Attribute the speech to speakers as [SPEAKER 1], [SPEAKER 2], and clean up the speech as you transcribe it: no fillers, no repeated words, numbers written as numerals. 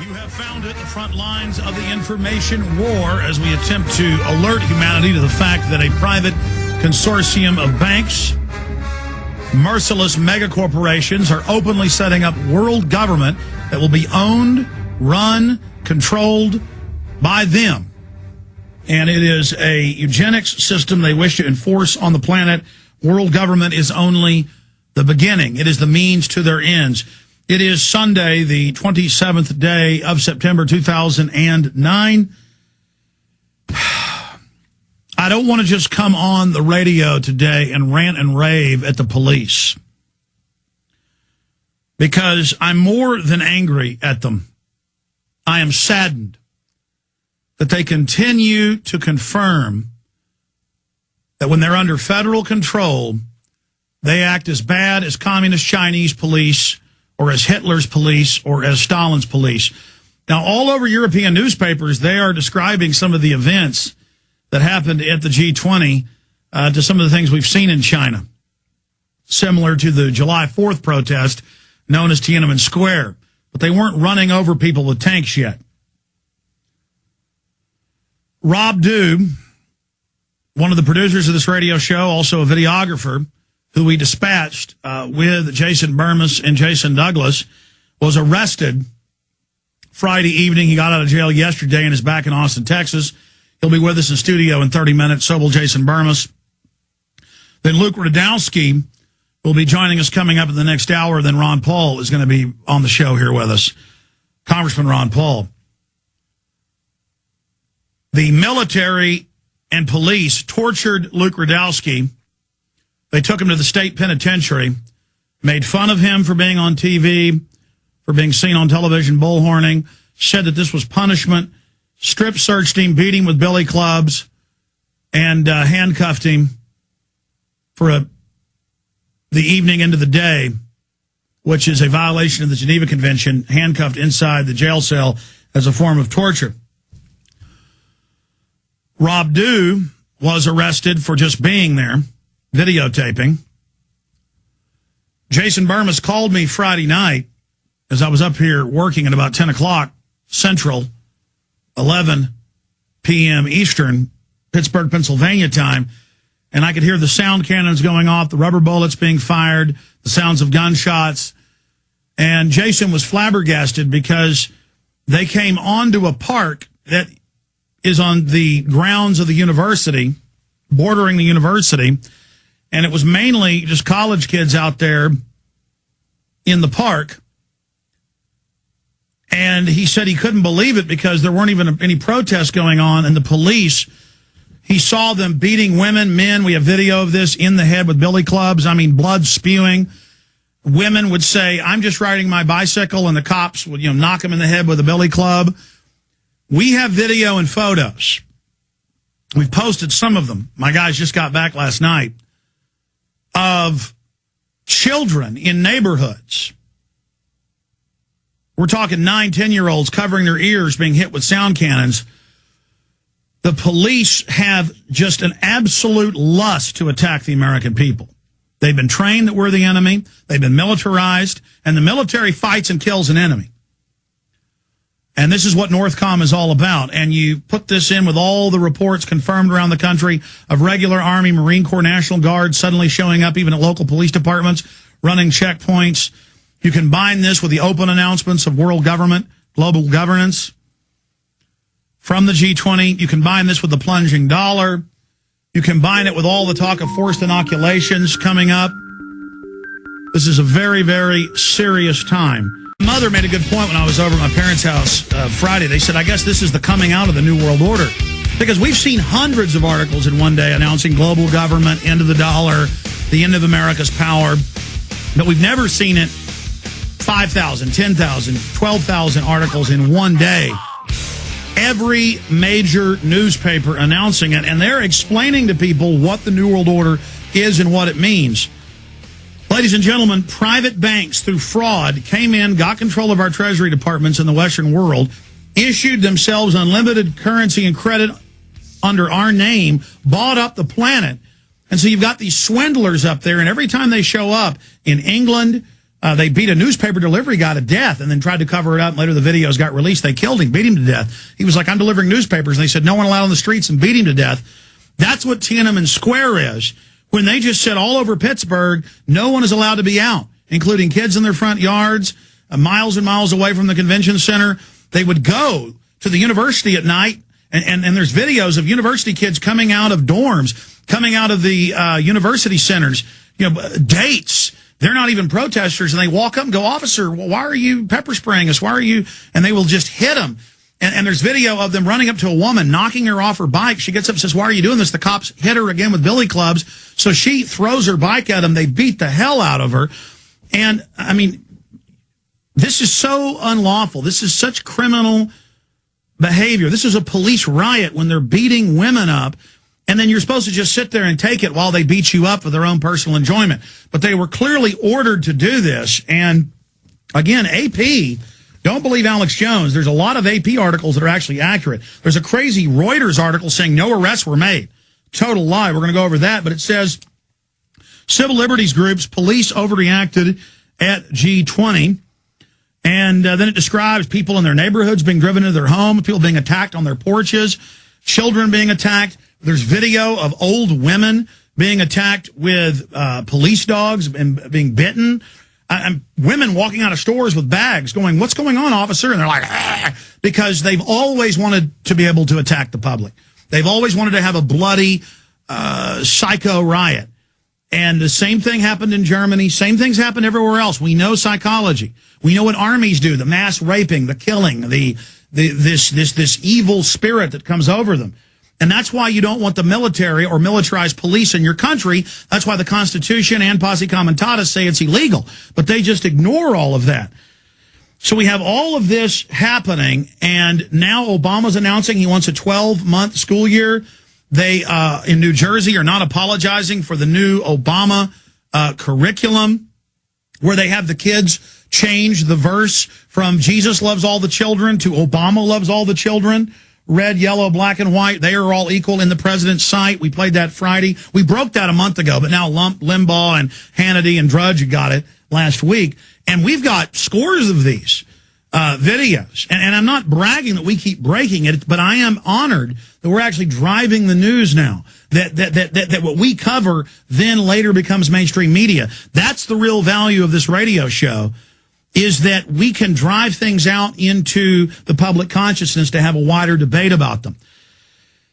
[SPEAKER 1] You have found it, the front lines of the information war, as we attempt to alert humanity to the fact that a private consortium of banks, merciless megacorporations, are openly setting up world government that will be owned, run, controlled by them. And it is a eugenics system they wish to enforce on the planet. World government is only the beginning. It is the means to their ends. It is Sunday, the 27th day of September 2009. I don't want to just come on the radio today and rant and rave at the police, because I'm more than angry at them. I am saddened that they continue to confirm that when they're under federal control, they act as bad as communist Chinese police, or as Hitler's police, or as Stalin's police. Now, all over European newspapers, they are describing some of the events that happened at the G20 to some of the things we've seen in China, similar to the July 4th protest known as Tiananmen Square. But they weren't running over people with tanks yet. Rob Dew, one of the producers of this radio show, also a videographer, who we dispatched with Jason Burmis and Jason Douglas, was arrested Friday evening. He got out of jail yesterday and is back in Austin, Texas. He'll be with us in studio in 30 minutes. So will Jason Burmis. Then Luke Radowski will be joining us coming up in the next hour. Then Ron Paul is going to be on the show here with us. Congressman Ron Paul. The military and police tortured Luke Radowski. They took him to the state penitentiary, made fun of him for being on TV, for being seen on television bullhorning, said that this was punishment, strip searched him, beat him with billy clubs, and handcuffed him for the evening into the day, which is a violation of the Geneva Convention, handcuffed inside the jail cell as a form of torture. Rob Dew was arrested for just being there, videotaping. Jason Burmis called me Friday night as I was up here working at about 10 o'clock Central, 11 p.m. Eastern, Pittsburgh, Pennsylvania time, and I could hear the sound cannons going off, the rubber bullets being fired, the sounds of gunshots, and Jason was flabbergasted because they came onto a park that is on the grounds of the university, bordering the university, and it was mainly just college kids out there in the park. And he said he couldn't believe it because there weren't even any protests going on, and the police, he saw them beating women, men. We have video of this, in the head with billy clubs. I mean, blood spewing. Women would say, "I'm just riding my bicycle," and the cops would, knock them in the head with a billy club. We have video and photos. We've posted some of them. My guys just got back last night, of children in neighborhoods. We're talking 9, 10-year-olds covering their ears, being hit with sound cannons. The police have just an absolute lust to attack the American people. They've been trained that we're the enemy. They've been militarized, and the military fights and kills an enemy. And this is what Northcom is all about. And you put this in with all the reports confirmed around the country of regular Army, Marine Corps, National Guard suddenly showing up even at local police departments, running checkpoints. You combine this with the open announcements of world government, global governance from the G20. You combine this with the plunging dollar. You combine it with all the talk of forced inoculations coming up. This is a very, very serious time. My mother made a good point when I was over at my parents' house Friday. They said, I guess this is the coming out of the New World Order. Because we've seen hundreds of articles in one day announcing global government, end of the dollar, the end of America's power. But we've never seen it 5,000, 10,000, 12,000 articles in one day. Every major newspaper announcing it, and they're explaining to people what the New World Order is and what it means. Ladies and gentlemen, private banks, through fraud, came in, got control of our treasury departments in the Western world, issued themselves unlimited currency and credit under our name, bought up the planet. And so you've got these swindlers up there, and every time they show up in England, They beat a newspaper delivery guy to death and then tried to cover it up. Later, the videos got released. They killed him, beat him to death. He was like, I'm delivering newspapers. And they said, no one allowed on the streets, and beat him to death. That's what Tiananmen Square is. When they just said all over Pittsburgh, no one is allowed to be out, including kids in their front yards, miles and miles away from the convention center. They would go to the university at night, and there's videos of university kids coming out of dorms, coming out of the university centers, dates. They're not even protesters, and they walk up and go, officer, well, why are you pepper spraying us? Why are you? And they will just hit them. And there's video of them running up to a woman, knocking her off her bike. She gets up and says, why are you doing this? The cops hit her again with billy clubs. So she throws her bike at them. They beat the hell out of her. And, I mean, this is so unlawful. This is such criminal behavior. This is a police riot when they're beating women up. And then you're supposed to just sit there and take it while they beat you up for their own personal enjoyment. But they were clearly ordered to do this. And, again, AP, don't believe Alex Jones. There's a lot of AP articles that are actually accurate. There's a crazy Reuters article saying no arrests were made. Total lie. We're going to go over that. But it says civil liberties groups, police overreacted at G20. And then it describes people in their neighborhoods being driven into their home, people being attacked on their porches, children being attacked. There's video of old women being attacked with police dogs and being bitten. Women walking out of stores with bags going, what's going on, officer? And they're like, ah, because they've always wanted to be able to attack the public. They've always wanted to have a bloody psycho riot. And the same thing happened in Germany. Same things happen everywhere else. We know psychology. We know what armies do, the mass raping, the killing, this evil spirit that comes over them. And that's why you don't want the military or militarized police in your country. That's why the Constitution and Posse Comitatus say it's illegal. But they just ignore all of that. So we have all of this happening, and now Obama's announcing he wants a 12-month school year. They, in New Jersey, are not apologizing for the new Obama curriculum, where they have the kids change the verse from Jesus loves all the children to Obama loves all the children. Red, yellow, black, and white, they are all equal in the president's sight. We played that Friday. We broke that a month ago, but now Limbaugh and Hannity and Drudge got it last week. And we've got scores of these videos. And I'm not bragging that we keep breaking it, but I am honored that we're actually driving the news now. That what we cover then later becomes mainstream media. That's the real value of this radio show, is that we can drive things out into the public consciousness to have a wider debate about them.